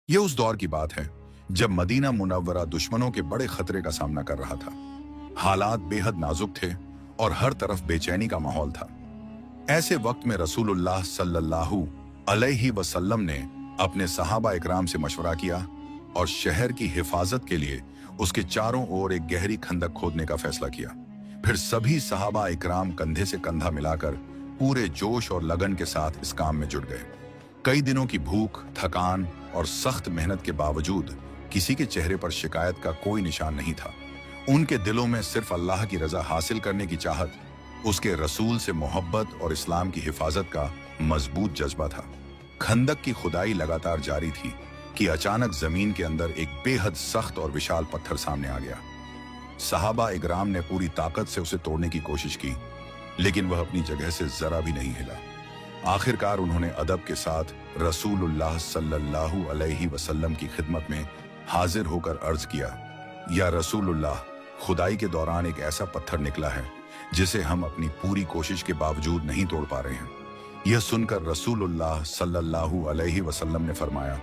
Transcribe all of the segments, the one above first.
यह उस दौर की बात है जब मदीना मुनव्वरा दुश्मनों के बड़े खतरे का सामना कर रहा था। हालात बेहद नाजुक थे और हर तरफ बेचैनी का माहौल था। ऐसे वक्त में रसूलुल्लाह सल्लल्लाहु अलैहि वसल्लम ने अपने सहाबा इकराम से मशवरा किया और शहर की हिफाजत के लिए उसके चारों ओर एक गहरी खंदक खोदने का फैसला किया। फिर सभी सहाबा इकराम कंधे से कंधा मिलाकर पूरे जोश और लगन के साथ इस काम में जुट गए। कई दिनों की भूख, थकान और सख्त मेहनत के बावजूद किसी के चेहरे पर शिकायत का कोई निशान नहीं था। उनके दिलों में सिर्फ अल्लाह की रजा हासिल करने की चाहत, उसके रसूल से मोहब्बत और इस्लाम की हिफाजत का मजबूत जज्बा था। खंदक की खुदाई लगातार जारी थी कि अचानक जमीन के अंदर एक बेहद सख्त और विशाल पत्थर सामने आ गया। सहाबा इकराम ने पूरी ताकत से उसे तोड़ने की कोशिश की, लेकिन वह अपनी जगह से जरा भी नहीं हिला। आखिरकार उन्होंने अदब के साथ रसूलुल्लाह सल्लल्लाहु अलैहि वसल्लम की खिदमत में हाजिर होकर अर्ज किया, या रसूलुल्लाह, खुदाई के दौरान एक ऐसा पत्थर निकला है जिसे हम अपनी पूरी कोशिश के बावजूद नहीं तोड़ पा रहे हैं। यह सुनकर रसूलुल्लाह सल्लल्लाहु अलैहि वसल्लम ने फरमाया,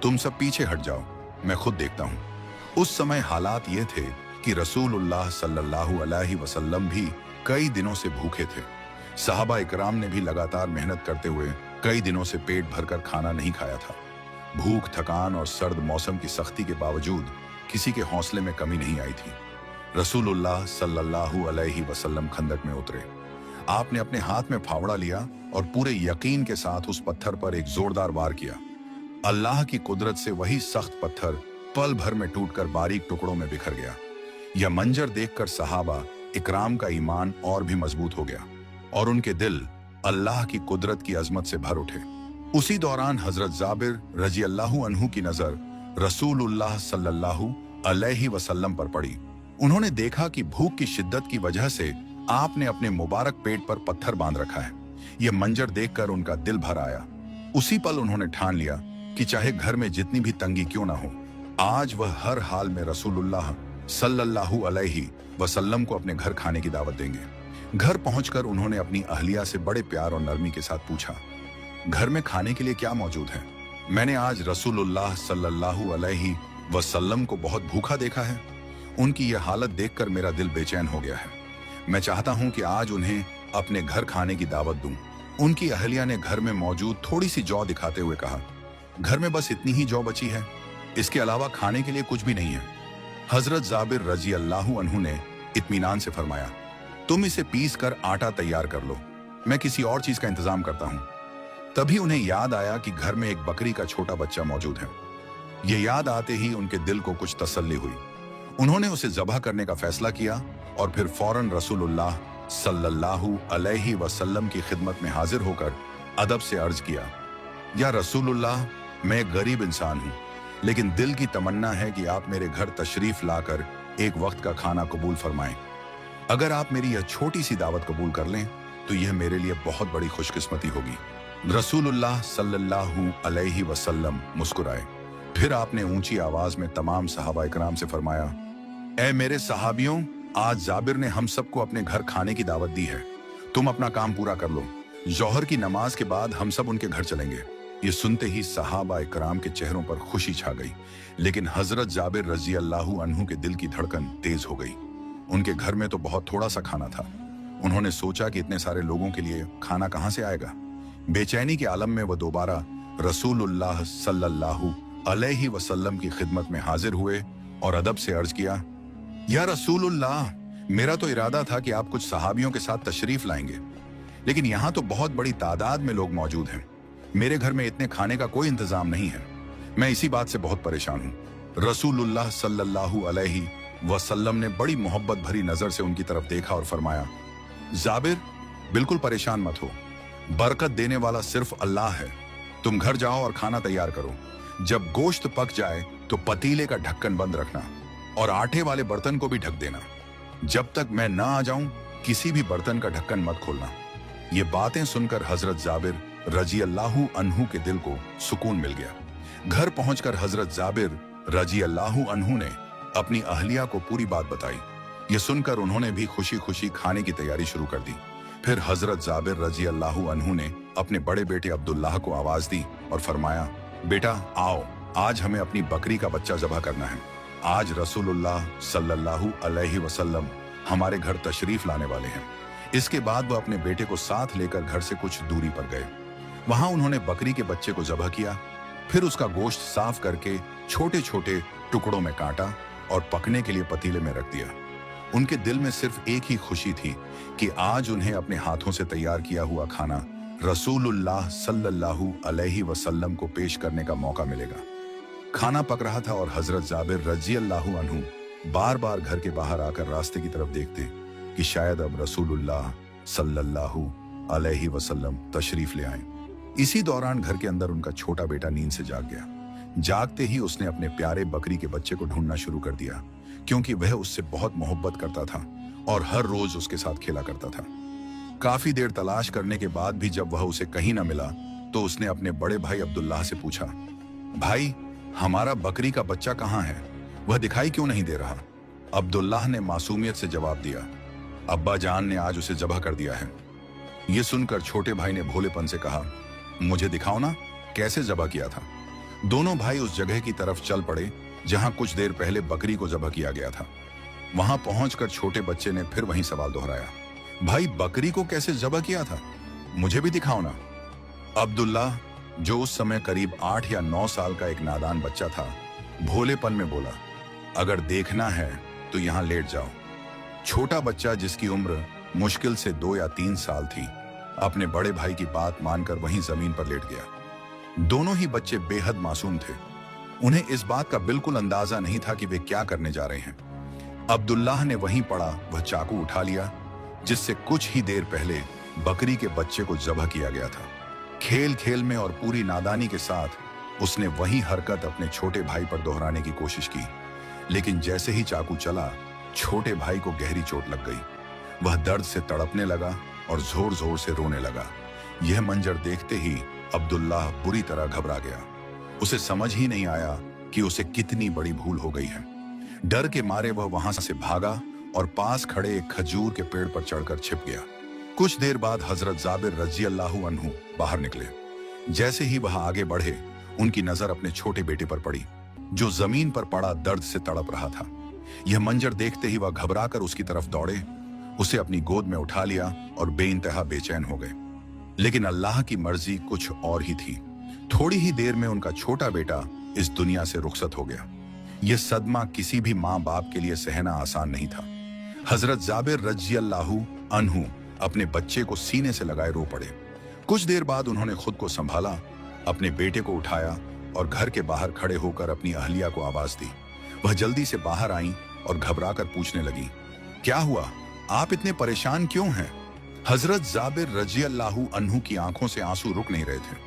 तुम सब पीछे हट जाओ, मैं खुद देखता हूं। उस समय हालात ये थे कि रसूलुल्लाह सल्लल्लाहु अलैहि वसल्लम भी कई दिनों से भूखे थे। सहाबा इकराम ने भी लगातार मेहनत करते हुए कई दिनों से पेट भरकर खाना नहीं खाया था। भूख, थकान और सर्द मौसम की सख्ती के बावजूद किसी के हौसले में कमी नहीं आई थी। रसूलुल्लाह सल्लल्लाहु अलैहि वसल्लम खंदक में उतरे। आपने अपने हाथ में फावड़ा लिया और पूरे यकीन के साथ उस पत्थर पर एक जोरदार वार किया। अल्लाह की कुदरत से वही सख्त पत्थर पल भर में टूटकर बारीक टुकड़ों में बिखर गया। यह मंजर देखकर सहाबा इकराम का ईमान और भी मजबूत हो गया और उनके दिल अल्लाह की कुदरत की अजमत से भर उठे। उसी दौरान हजरत जाबिर रजी अल्लाहु अन्हु की नजर रसूलुल्लाह सल्लल्लाहु अलैहि वसल्लम पर पड़ी। उन्होंने देखा कि भूख की शिद्दत की वजह से आपने अपने मुबारक पेट पर पत्थर बांध रखा है। यह मंजर देखकर उनका दिल भर आया। उसी पल उन्होंने ठान लिया कि चाहे घर में जितनी भी तंगी क्यों ना हो, आज वह हर हाल में रसूलुल्लाह सल्लल्लाहु अलैहि वसल्लम को अपने घर खाने की दावत देंगे। घर पहुंचकर उन्होंने अपनी अहलिया से बड़े प्यार और नरमी के साथ पूछा, घर में खाने के लिए क्या मौजूद है? मैंने आज रसूलुल्लाह सल्लल्लाहु अलैहि वसल्लम को बहुत भूखा देखा है। उनकी यह हालत देखकर मेरा दिल बेचैन हो गया है। मैं चाहता हूं कि आज उन्हें अपने घर खाने की दावत दूं। उनकी अहलिया ने घर में मौजूद थोड़ी सी जौ दिखाते हुए कहा, घर में बस इतनी ही जौ बची है, इसके अलावा खाने के लिए कुछ भी नहीं है। हजरत जाबिर रजी अल्लाहु अन्हु ने इत्मीनान से फरमाया, तुम इसे पीस कर आटा तैयार कर लो, मैं किसी और चीज का इंतजाम करता हूं। तभी उन्हें याद आया कि घर में एक बकरी का छोटा बच्चा मौजूद है। यह याद आते ही उनके दिल को कुछ तसल्ली हुई। उन्होंने उसे ज़बह करने का फैसला किया और फिर फौरन रसूलुल्लाह सल्लल्लाहु अलैहि वसल्लम की खिदमत में हाजिर होकर अदब से अर्ज किया, या रसूलुल्लाह, मैं एक गरीब इंसान हूं, लेकिन दिल की तमन्ना है कि आप मेरे घर तशरीफ लाकर एक वक्त का खाना कबूल फरमाएं। अगर आप मेरी यह छोटी सी दावत कबूल कर लें तो यह मेरे लिए बहुत बड़ी खुशकिस्मती होगी। रसूलुल्लाह सल्लल्लाहु अलैहि वसल्लम मुस्कुराए। फिर आपने ऊंची आवाज में तमाम सहाबा इकराम से फरमाया, ऐ मेरे सहाबियों, आज जाबिर ने हम सबको अपने घर खाने की दावत दी है, तुम अपना काम पूरा कर लो। जोहर की नमाज के बाद हम सब उनके घर चलेंगे। ये सुनते ही सहाबा इकराम के चेहरों पर खुशी छा गई, लेकिन हजरत जाबिर रजी अल्लाहु अन्हु के दिल की धड़कन तेज हो गई। उनके घर में तो बहुत थोड़ा सा खाना था। उन्होंने सोचा कि इतने सारे लोगों के लिए खाना कहां से आएगा। बेचैनी के आलम में वह दोबारा रसूलुल्लाह सल्लल्लाहु अलैहि वसल्लम की खिदमत में हाजिर हुए और अदब से अर्ज किया, या रसूलुल्लाह, मेरा तो इरादा था कि आप कुछ सहाबियों के साथ तशरीफ लाएंगे, लेकिन यहाँ तो बहुत बड़ी तादाद में लोग मौजूद हैं। मेरे घर में इतने खाने का कोई इंतजाम नहीं है। मैं इसी बात से बहुत परेशान हूँ। रसूलुल्लाह सल्लल्लाहु अलैहि वसल्लम ने बड़ी मोहब्बत भरी नजर से उनकी तरफ देखा और फरमाया, जाबिर, बिल्कुल परेशान मत हो, बरकत देने वाला सिर्फ अल्लाह है। तुम घर जाओ और खाना तैयार करो। जब गोश्त पक जाए तो पतीले का ढक्कन बंद रखना और आटे वाले बर्तन को भी ढक देना। जब तक मैं ना आ जाऊं, किसी भी बर्तन का ढक्कन मत खोलना। ये बातें सुनकर हजरत जाबिर रजी अल्लाहु अन्हु के दिल को सुकून मिल गया। घर पहुंचकर हजरत जाबिर रजी अल्लाहु अन्हु ने अपनी अहलिया को पूरी बात बताई। ये सुनकर उन्होंने भी खुशी खुशी खाने की तैयारी शुरू कर दी। फिर हजरत जाबिर रजी अल्लाहु अन्हु ने अपने बड़े बेटे अब्दुल्लाह को आवाज दी और फरमाया, बेटा आओ, आज हमें अपनी बकरी का बच्चा ज़बह करना है। आज रसूलुल्लाह सल्लल्लाहु अलैहि वसल्लम हमारे घर तशरीफ लाने वाले हैं। इसके बाद वह अपने बेटे को साथ लेकर घर से कुछ दूरी पर गए। वहां उन्होंने बकरी के बच्चे को ज़बह किया, फिर उसका गोश्त साफ करके छोटे छोटे टुकड़ों में काटा और पकने के लिए पतीले में रख दिया। उनके दिल में सिर्फ एक ही खुशी थी कि आज उन्हें अपने हाथों से तैयार किया हुआ खाना रसूलुल्लाह सल्लल्लाहु अलैहि वसल्लम को पेश करने का मौका मिलेगा। खाना पक रहा था और हजरत जाबिर रज़ियल्लाहु अन्हु बार बार घर के बाहर आकर रास्ते की तरफ देखते कि शायद अब रसूलुल्लाह सल्लल्लाहु अलैहि वसल्लम तशरीफ ले आए। इसी दौरान घर के अंदर उनका छोटा बेटा नींद से जाग गया। जागते ही उसने अपने प्यारे बकरी के बच्चे को ढूंढना शुरू कर दिया, क्योंकि वह उससे बहुत मोहब्बत करता था और हर रोज उसके साथ खेला करता था। काफी देर तलाश करने के बाद भी जब वह उसे कहीं न मिला तो उसने अपने बड़े भाई अब्दुल्लाह से पूछा, भाई हमारा बकरी का बच्चा कहाँ है? वह दिखाई क्यों नहीं दे रहा? अब्दुल्लाह ने मासूमियत से जवाब दिया, अब्बा जान ने आज उसे ज़बह कर दिया है। यह सुनकर छोटे भाई ने भोलेपन से कहा, मुझे दिखाओ ना कैसे ज़बह किया था। दोनों भाई उस जगह की तरफ चल पड़े जहां कुछ देर पहले बकरी को ज़बह किया गया था। वहां पहुंचकर छोटे बच्चे ने फिर वही सवाल दोहराया, भाई बकरी को कैसे ज़बह किया था? मुझे भी दिखाओ ना। अब्दुल्लाह, जो उस समय करीब 8 या 9 साल का एक नादान बच्चा था, भोलेपन में बोला, अगर देखना है तो यहां लेट जाओ। छोटा बच्चा, जिसकी उम्र मुश्किल से 2 या 3 साल थी, अपने बड़े भाई की बात मानकर वहीं जमीन पर लेट गया। दोनों ही बच्चे बेहद मासूम थे। उन्हें इस बात का बिल्कुल अंदाजा नहीं था कि वे क्या करने जा रहे हैं। अब्दुल्लाह ने वहीं पड़ा वह चाकू उठा लिया जिससे कुछ ही देर पहले बकरी के बच्चे को ज़बह किया गया था। खेल खेल में और पूरी नादानी के साथ उसने वही हरकत अपने छोटे भाई पर दोहराने की कोशिश की, लेकिन जैसे ही चाकू चला, छोटे भाई को गहरी चोट लग गई। वह दर्द से तड़पने लगा और जोर जोर से रोने लगा। यह मंजर देखते ही अब्दुल्लाह बुरी तरह घबरा गया। उसे समझ ही नहीं आया कि उसे कितनी बड़ी भूल हो गई है। डर के मारे वह वहां से भागा और पास खड़े एक खजूर के पेड़ पर चढ़कर छिप गया। कुछ देर बाद हजरत जाबिर रज़ियल्लाहु अन्हु बाहर निकले। जैसे ही वह आगे बढ़े, उनकी नजर अपने छोटे बेटे पर पड़ी, जो जमीन पर पड़ा दर्द से तड़प रहा था। यह मंजर देखते ही वह घबराकर उसकी तरफ दौड़े, उसे अपनी गोद में उठा लिया और बेइंतहा बेचैन हो गए। लेकिन अल्लाह की मर्जी कुछ और ही थी। थोड़ी ही देर में उनका छोटा बेटा इस दुनिया से रुखसत हो गया। यह सदमा किसी भी माँ बाप के लिए सहना आसान नहीं था। हजरत जाबिर रज़ियल्लाहु अन्हु अपने बच्चे को सीने से लगाए रो पड़े। कुछ देर बाद उन्होंने खुद को संभाला, अपने बेटे को उठाया और घर के बाहर खड़े होकर अपनी अहलिया को आवाज दी। वह जल्दी से बाहर आई और घबराकर पूछने लगी, क्या हुआ? आप इतने परेशान क्यों हैं? हजरत जाबिर रज़ियल्लाहु अन्हु की आंखों से आंसू रुक नहीं रहे थे।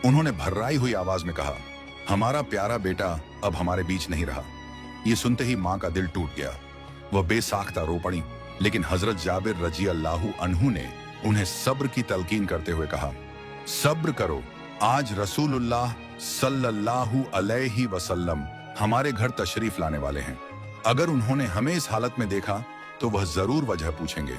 उन्होंने भर्राई हुई आवाज में कहा, हमारा प्यारा बेटा अब हमारे बीच नहीं रहा। ये सुनते ही मां का दिल टूट गया। वह बेसाख्ता रो पड़ी, लेकिन हजरत जाबिर रज़ियल्लाहु अन्हु ने उन्हें सब्र की तलकीन करते हुए कहा, सब्र करो, आज रसूलुल्लाह सल्लल्लाहु अलैहि वसल्लम हमारे घर तशरीफ लाने वाले हैं। अगर उन्होंने हमें इस हालत में देखा तो वह जरूर वजह पूछेंगे।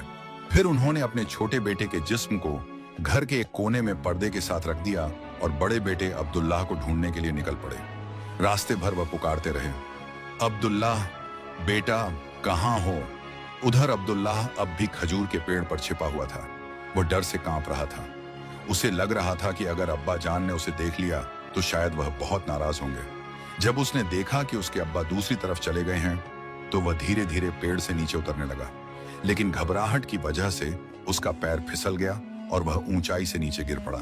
फिर उन्होंने अपने छोटे बेटे के जिस्म को घर के एक कोने में पर्दे के साथ रख दिया और बड़े बेटे अब्दुल्लाह को ढूंढने के लिए निकल पड़े। रास्ते भर वह पुकारते रहे, अब्दुल्लाह बेटा कहाँ हो? उधर अब्दुल्लाह अब भी खजूर के पेड़ पर छिपा हुआ था। वह डर से कांप रहा था। उसे लग रहा था कि अगर अब्बा जान ने उसे देख लिया तो शायद वह बहुत नाराज होंगे। जब उसने देखा कि उसके अब्बा दूसरी तरफ चले गए हैं तो वह धीरे धीरे पेड़ से नीचे उतरने लगा, लेकिन घबराहट की वजह से उसका पैर फिसल गया और वह ऊंचाई से नीचे गिर पड़ा।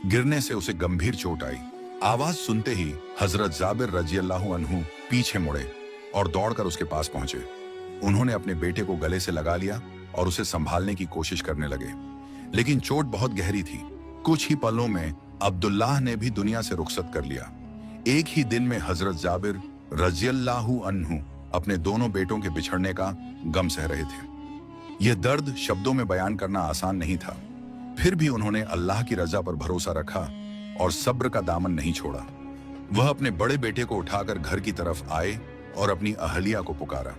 गिरने से उसे गंभीर चोट आई। आवाज सुनते ही हजरत जाबिर रज़ियल्लाहु अन्हु पीछे मुड़े और दौड़कर उसके पास पहुंचे। उन्होंने अपने बेटे को गले से लगा लिया और उसे संभालने की कोशिश करने लगे, लेकिन चोट बहुत गहरी थी। कुछ ही पलों में अब्दुल्लाह ने भी दुनिया से रुखसत कर लिया। एक ही दिन में हजरत जाबिर रज़ियल्लाहु अन्हु अपने दोनों बेटों के बिछड़ने का गम सह रहे थे। यह दर्द शब्दों में बयान करना आसान नहीं था। फिर भी उन्होंने अल्लाह की रजा पर भरोसा रखा और सब्र का दामन नहीं छोड़ा। वह अपने बड़े बेटे को उठाकर घर की तरफ आए और अपनी अहलिया को पुकारा।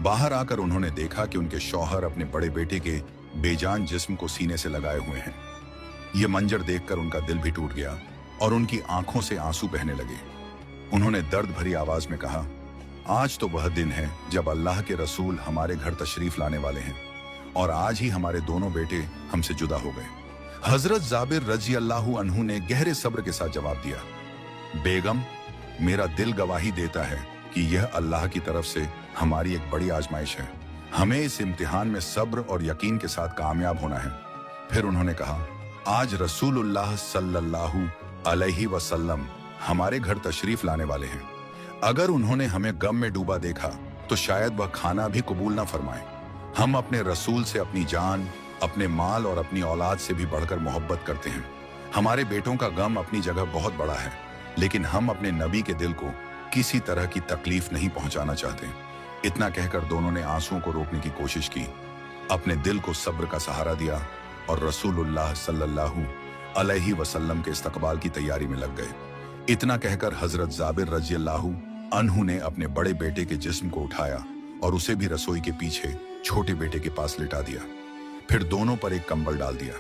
बाहर आकर उन्होंने देखा कि उनके शौहर अपने बड़े बेटे के बेजान जिस्म को सीने से लगाए हुए हैं। यह मंजर देखकर उनका दिल भी टूट गया और उनकी आंखों से आंसू बहने लगे। उन्होंने दर्द भरी आवाज में कहा, आज तो वह दिन है जब अल्लाह के रसूल हमारे घर तशरीफ लाने वाले हैं और आज ही हमारे दोनों बेटे हमसे जुदा हो गए। हजरत जाबिर रजी अल्लाहु अन्हु ने गहरे सब्र के साथ जवाब दिया, बेगम, मेरा दिल गवाही देता है कि यह अल्लाह की तरफ से हमारी एक बड़ी आजमाइश है। हमें इस इम्तिहान में सब्र और यकीन के साथ कामयाब होना है। फिर उन्होंने कहा, आज रसूलुल्लाह सल्लल्लाहु अलैहि वसल्लम हमारे घर तशरीफ लाने वाले हैं। अगर उन्होंने हमें गम में डूबा देखा तो शायद वह खाना भी कबूल ना फरमाए। हम अपने रसूल से अपनी जान, अपने माल और अपनी औलाद से भी बढ़कर मोहब्बत करते हैं। हमारे बेटों का गम अपनी जगह बहुत बड़ा है, लेकिन हम अपने नबी के दिल को किसी तरह की तकलीफ नहीं पहुंचाना चाहते। इतना कहकर दोनों ने आंसुओं को रोकने की कोशिश की, अपने दिल को सब्र का सहारा दिया और रसूलुल्लाह सल्लल्लाहु अलैहि वसल्लम के इस्तकबाल की तैयारी में लग गए। इतना कहकर हजरत जाबिर रजी अल्लाहु अन्हु ने अपने बड़े बेटे के जिस्म को उठाया और उसे भी रसोई के पीछे छोटे बेटे के पास लिटा दिया। फिर दोनों पर एक कंबल डाल दिया।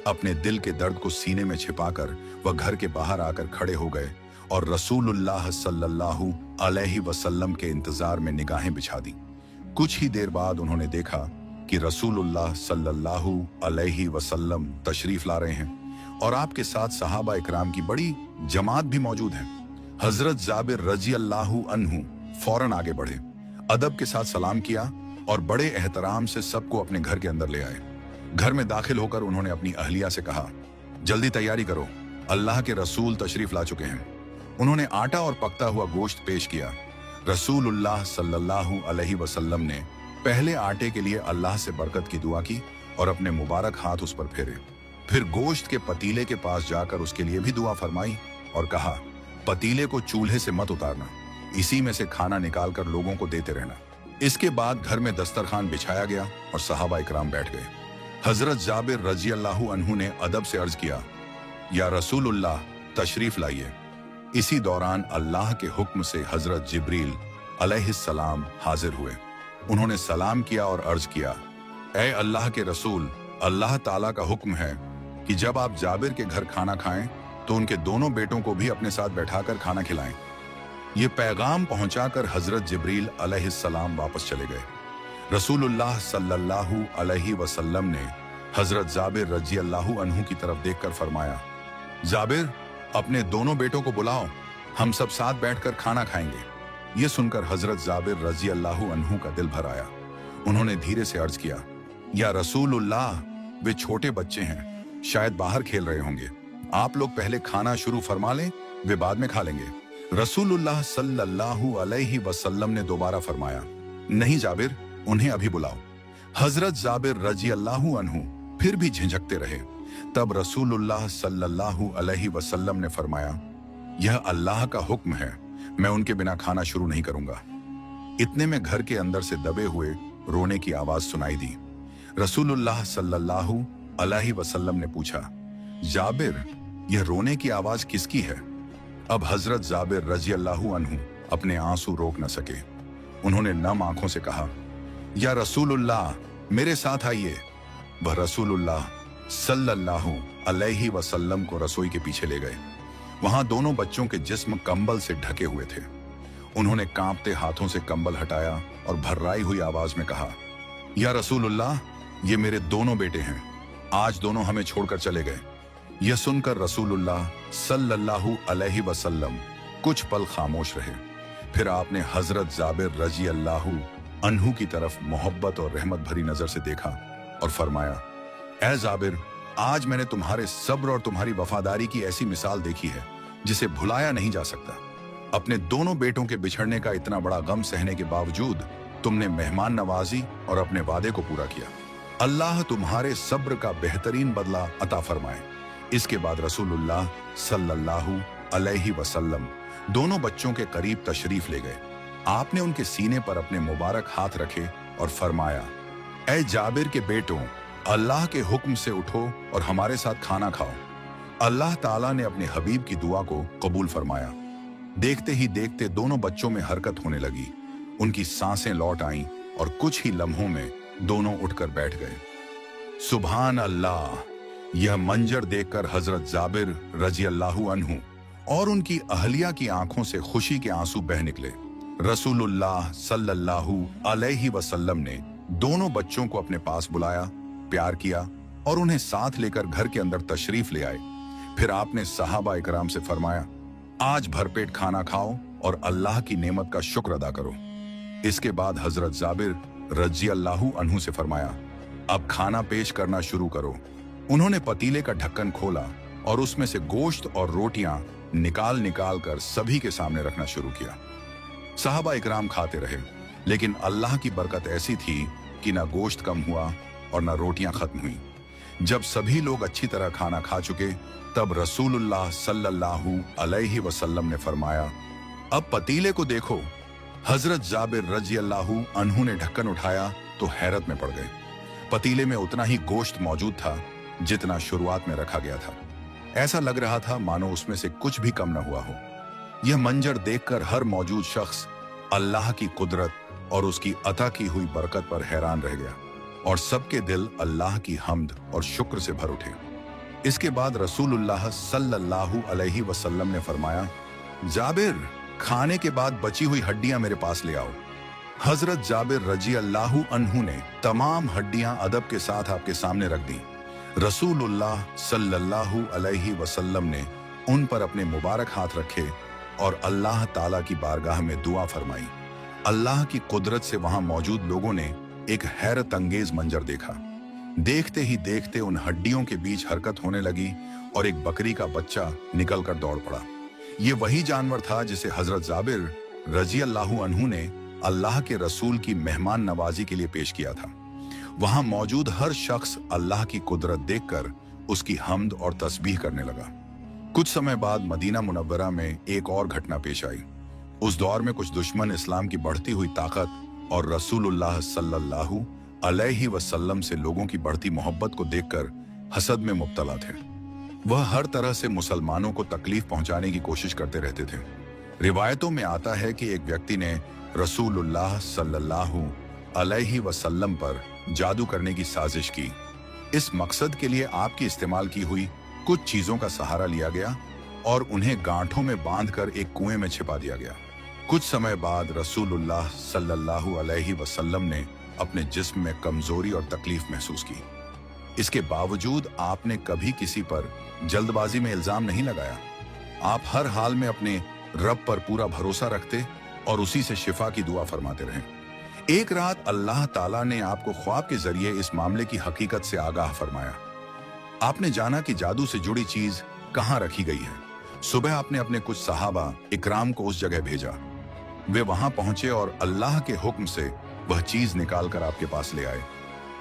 अपने दिल के दर्द को सीने में छिपाकर वह घर के बाहर आकर खड़े हो गए और रसूलुल्लाह सल्लल्लाहु अलैहि वसल्लम के इंतजार में निगाहें बिछा दी। कुछ ही देर बाद उन्होंने देखा कि रसूलुल्लाह सल्लल्लाहु अलैहि वसल्लम तशरीफ ला रहे हैं और आपके साथ सहाबा इकराम की बड़ी जमात भी मौजूद है। हजरत जाबिर रजी अल्लाहु अन्हु फौरन आगे बढ़े, अदब के साथ सलाम किया और बड़े एहतराम से सबको अपने घर के अंदर ले आए। घर में दाखिल होकर उन्होंने अपनी अहलिया से कहा, जल्दी तैयारी करो, अल्लाह के रसूल तशरीफ ला चुके हैं। उन्होंने आटा और पकता हुआ गोश्त पेश किया। रसूलुल्लाह सल्लल्लाहु अलैहि वसल्लम ने पहले आटे के लिए अल्लाह से बरकत की दुआ की और अपने मुबारक हाथ उस पर फेरे। फिर गोश्त के पतीले के पास जाकर उसके लिए भी दुआ फरमाई और कहा, पतीले को चूल्हे से मत उतारना, इसी में से खाना निकालकर लोगों को देते रहना। इसके बाद घर में दस्तरखान बिछाया गया और सहाबा इकराम बैठ गए। हजरत जाबिर रजी अल्लाहु अन्हु ने अदब से अर्ज किया, या रसूलुल्लाह तशरीफ लाइए। इसी दौरान अल्लाह के हुक्म से हजरत जिब्रील अलैहिस्सलाम हाजिर हुए। उन्होंने सलाम किया और अर्ज किया, ऐ अल्लाह के रसूल, अल्लाह ताला का हुक्म है कि जब आप जाबिर के घर खाना खाएं तो उनके दोनों बेटों को भी अपने साथ बैठाकर खाना खिलाएं। ये पैगाम पहुंचाकर हजरत जिब्रील अलैहिस्सलाम वापस चले गए। रसूलुल्लाह सल्लल्लाहु अलैहि वसल्लम ने हजरत जाबिर रजी अल्लाहु अन्हु की तरफ देखकर फरमाया, जाबिर, अपने दोनों बेटों को बुलाओ, हम सब साथ बैठकर खाना खाएंगे। ये सुनकर हजरत जाबिर रजी अल्लाहु अन्हु का दिल भर आया। उन्होंने धीरे से अर्ज किया, या रसूलुल्लाह, वे छोटे बच्चे हैं, शायद बाहर खेल रहे होंगे, आप लोग पहले खाना शुरू फरमा लें, वे बाद में खा लेंगे। रसूलुल्लाह सल्लल्लाहु अलैहि वसल्लम ने दोबारा फरमाया, नहीं जाबिर, उन्हें अभी बुलाओ। हजरत जाबिर रजी अल्लाहु अन्हु फिर भी झिझकते रहे। तब रसूलुल्लाह सल्लल्लाहु अलैहि वसल्लम ने फरमाया, यह अल्लाह का हुक्म है, मैं उनके बिना खाना शुरू नहीं करूंगा। इतने में घर के अंदर से दबे हुए रोने की आवाज सुनाई दी। रसूलुल्लाह सल्लल्लाहु अलैहि वसल्लम ने पूछा, जाबिर, यह रोने की आवाज किसकी है? अब हजरत जाबिर रजी अल्लाहु अन्हु अपने आंसू रोक न सके। उन्होंने नम आंखों से कहा, या रसूलुल्लाह, मेरे साथ आइए। वह रसूलुल्लाह सल्लल्लाहु अलैहि वसल्लम को रसोई के पीछे ले गए। वहां दोनों बच्चों के जिस्म कंबल से ढके हुए थे। उन्होंने कांपते हाथों से कंबल हटाया और भर्राई हुई आवाज में कहा, या रसूलुल्लाह, ये मेरे दोनों बेटे हैं, आज दोनों हमें छोड़कर चले गए। यह सुनकर रसूलुल्लाह सल्लल्लाहु अलैहि वसल्लम कुछ पल खामोश रहे। फिर आपने हजरत जाबिर रजी अल्लाहु अन्हु की तरफ मोहब्बत और रहमत भरी नजर से देखा और फरमाया, ऐ जाबिर, आज मैंने तुम्हारे सब्र और तुम्हारी वफादारी की ऐसी मिसाल देखी है जिसे भुलाया नहीं जा सकता। अपने दोनों बेटों के बिछड़ने का इतना बड़ा गम सहने के बावजूद तुमने मेहमान नवाजी और अपने वादे को पूरा किया। अल्लाह तुम्हारे सब्र का बेहतरीन बदला अता फरमाए। इसके बाद रसूलुल्लाह सल्लल्लाहु अलैहि वसल्लम दोनों बच्चों के करीब तशरीफ ले गए। आपने उनके सीने पर अपने मुबारक हाथ रखे और फरमाया, ऐ जाबिर के बेटों, अल्लाह के हुक्म से उठो और हमारे साथ खाना खाओ। अल्लाह ताला ने अपने हबीब की दुआ को कबूल फरमाया। देखते ही देखते दोनों बच्चों में हरकत होने लगी। उनकी सांसें लौट आईं और कुछ ही लम्हों में दोनों उठकर बैठ गए। सुभान अल्लाह! यह मंजर देखकर हजरत जाबिर रजी अल्लाहु अन्हु और उनकी अहलिया की आंखों से खुशी के आंसू बह निकले। रसूलुल्लाह सल्लल्लाहु अलैहि वसल्लम ने दोनों बच्चों को अपने पास बुलाया, प्यार किया और उन्हें साथ लेकर घर के अंदर तशरीफ ले आए। फिर आपने सहाबा इकराम से फरमाया, आज भरपेट खाना खाओ और अल्लाह की नेमत का शुक्र अदा करो। इसके बाद हजरत जाबिर रजी अल्लाहु अन्हु से फरमाया, अब खाना पेश करना शुरू करो। उन्होंने पतीले का ढक्कन खोला और उसमें से गोश्त और रोटियां निकाल निकाल कर सभी के सामने रखना शुरू किया। साहबा इकराम खाते रहे, लेकिन अल्लाह की बरकत ऐसी थी कि ना गोश्त कम हुआ और ना रोटियां खत्म हुई। जब सभी लोग अच्छी तरह खाना खा चुके, तब रसूलुल्लाह सल्लल्लाहु अलैहि वसल्लम ने फरमाया, अब पतीले को देखो। हजरत जाबिर रजी अल्लाहु अन्हु ने ढक्कन उठाया तो हैरत में पड़ गए। पतीले में उतना ही गोश्त मौजूद था जितना शुरुआत में रखा गया था। ऐसा लग रहा था मानो उसमें से कुछ भी कम न हुआ हो। यह मंजर देखकर हर मौजूद शख्स अल्लाह की कुदरत और उसकी अता की हुई बरकत पर हैरान रह गया और सबके दिल अल्लाह की हम्द और शुक्र से भर उठे। इसके बाद रसूलुल्लाह सल्लल्लाहु अलैहि वसल्लम ने फरमाया, जाबिर, खाने के बाद बची हुई हड्डियां मेरे पास ले आओ। हजरत जाबिर रजी अल्लाहु अन्हु ने तमाम हड्डियां अदब के साथ आपके सामने रख दी। रसूलुल्लाह सल्लल्लाहु अलैहि वसल्लम ने उन पर अपने मुबारक हाथ रखे और अल्लाह ताला की बारगाह में दुआ फरमाई। अल्लाह की कुदरत से वहां मौजूद लोगों ने एक हैरत अंगेज मंजर देखा। देखते ही देखते उन हड्डियों के बीच हरकत होने लगी और एक बकरी का बच्चा निकलकर दौड़ पड़ा। ये वही जानवर था जिसे हजरत जाबिर रजी अल्लाहु अन्हु ने अल्लाह के रसूल की मेहमान नवाजी के लिए पेश किया था। वहां मौजूद हर शख्स अल्लाह की कुदरत देखकर उसकी हम्द और तस्बीह करने लगा। कुछ समय बाद मदीना मुनव्वरा में एक और घटना पेश आई। उस दौर में कुछ दुश्मन इस्लाम की बढ़ती हुई ताकत और रसूलुल्लाह सल्लल्लाहु अलैहि वसल्लम से लोगों की बढ़ती मोहब्बत को देखकर हसद में मुब्तला थे। वह हर तरह से मुसलमानों को तकलीफ पहुंचाने की कोशिश करते रहते थे। रिवायतों में आता है कि एक व्यक्ति ने रसूलुल्लाह सल्लल्लाहु अलैहि वसल्लम पर जादू करने की साजिश की। इस मकसद के लिए आपकी इस्तेमाल की हुई कुछ चीजों का सहारा लिया गया और उन्हें गांठों में बांधकर एक कुएं में छिपा दिया गया। कुछ समय बाद रसूलुल्लाह सल्लल्लाहु अलैहि वसल्लम ने अपने जिस्म में कमजोरी और तकलीफ महसूस की। इसके बावजूद आपने कभी किसी पर जल्दबाजी में इल्जाम नहीं लगाया। आप हर हाल में अपने रब पर पूरा भरोसा रखते और उसी से शिफा की दुआ फरमाते रहे। एक रात अल्लाह ताला ने आपको ख्वाब के जरिए इस मामले की हकीकत से आगाह फरमाया। आपने जाना कि जादू से जुड़ी चीज कहां रखी गई है। सुबह आपने अपने कुछ सहाबा इकराम को उस जगह भेजा। वे वहां पहुंचे और अल्लाह के हुक्म से वह चीज निकाल कर आपके पास ले आए।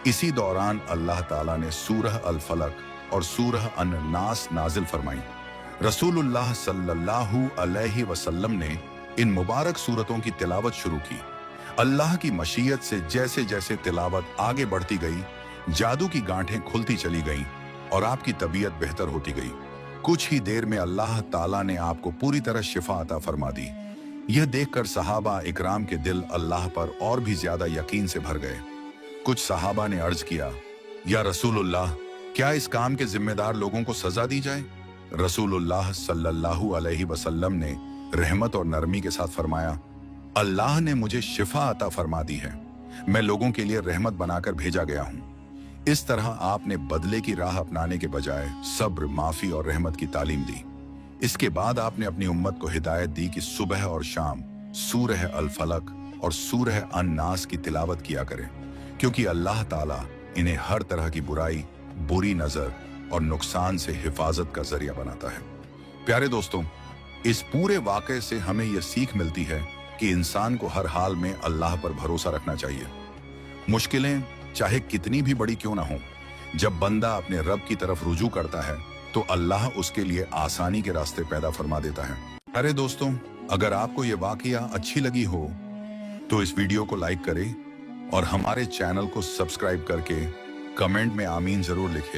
इसी दौरान अल्लाह ताला ने सूरह अल फलक और सूरह अन नास नाजिल फरमाई। रसूलुल्लाह सल्लल्लाहु अलैहि वसल्लम ने इन मुबारक सूरतों की तिलावत शुरू की। अल्लाह की मशीयत से जैसे जैसे तिलावत आगे बढ़ती गई, जादू की गांठें खुलती चली गईं और आपकी तबीयत बेहतर होती गई। कुछ ही देर में अल्लाह ताला ने आपको पूरी तरह शिफा अता फरमा दी। यह देखकर सहाबा इकराम के दिल अल्लाह पर और भी ज्यादा यकीन से भर गए। कुछ सहाबा ने अर्ज किया, या रसूलुल्लाह, क्या इस काम के जिम्मेदार लोगों को सजा दी जाए? रसूलुल्लाह सल्लल्लाहु अलैहि वसल्लम ने रहमत और नरमी के साथ फरमाया, अल्लाह ने मुझे शिफा अता फरमा दी है। मैं लोगों के लिए रहमत बनाकर भेजा गया हूं। इस तरह आपने बदले की राह अपनाने के बजाय सब्र, माफी और रहमत की तालीम दी। इसके बाद आपने अपनी उम्मत को हिदायत दी कि सुबह और शाम सूरह अल फलक और सूरह अन नास की तिलावत किया करें, क्योंकि अल्लाह ताला इन्हें हर तरह की बुराई, बुरी नजर और नुकसान से हिफाजत का जरिया बनाता है। प्यारे दोस्तों, इस पूरे वाक़े से हमें यह सीख मिलती है कि इंसान को हर हाल में अल्लाह पर भरोसा रखना चाहिए। मुश्किलें चाहे कितनी भी बड़ी क्यों ना हो, जब बंदा अपने रब की तरफ रुजू करता है तो अल्लाह उसके लिए आसानी के रास्ते पैदा फरमा देता है। अरे दोस्तों, अगर आपको ये वाकया अच्छी लगी हो तो इस वीडियो को लाइक करें और हमारे चैनल को सब्सक्राइब करके कमेंट में आमीन जरूर लिखें।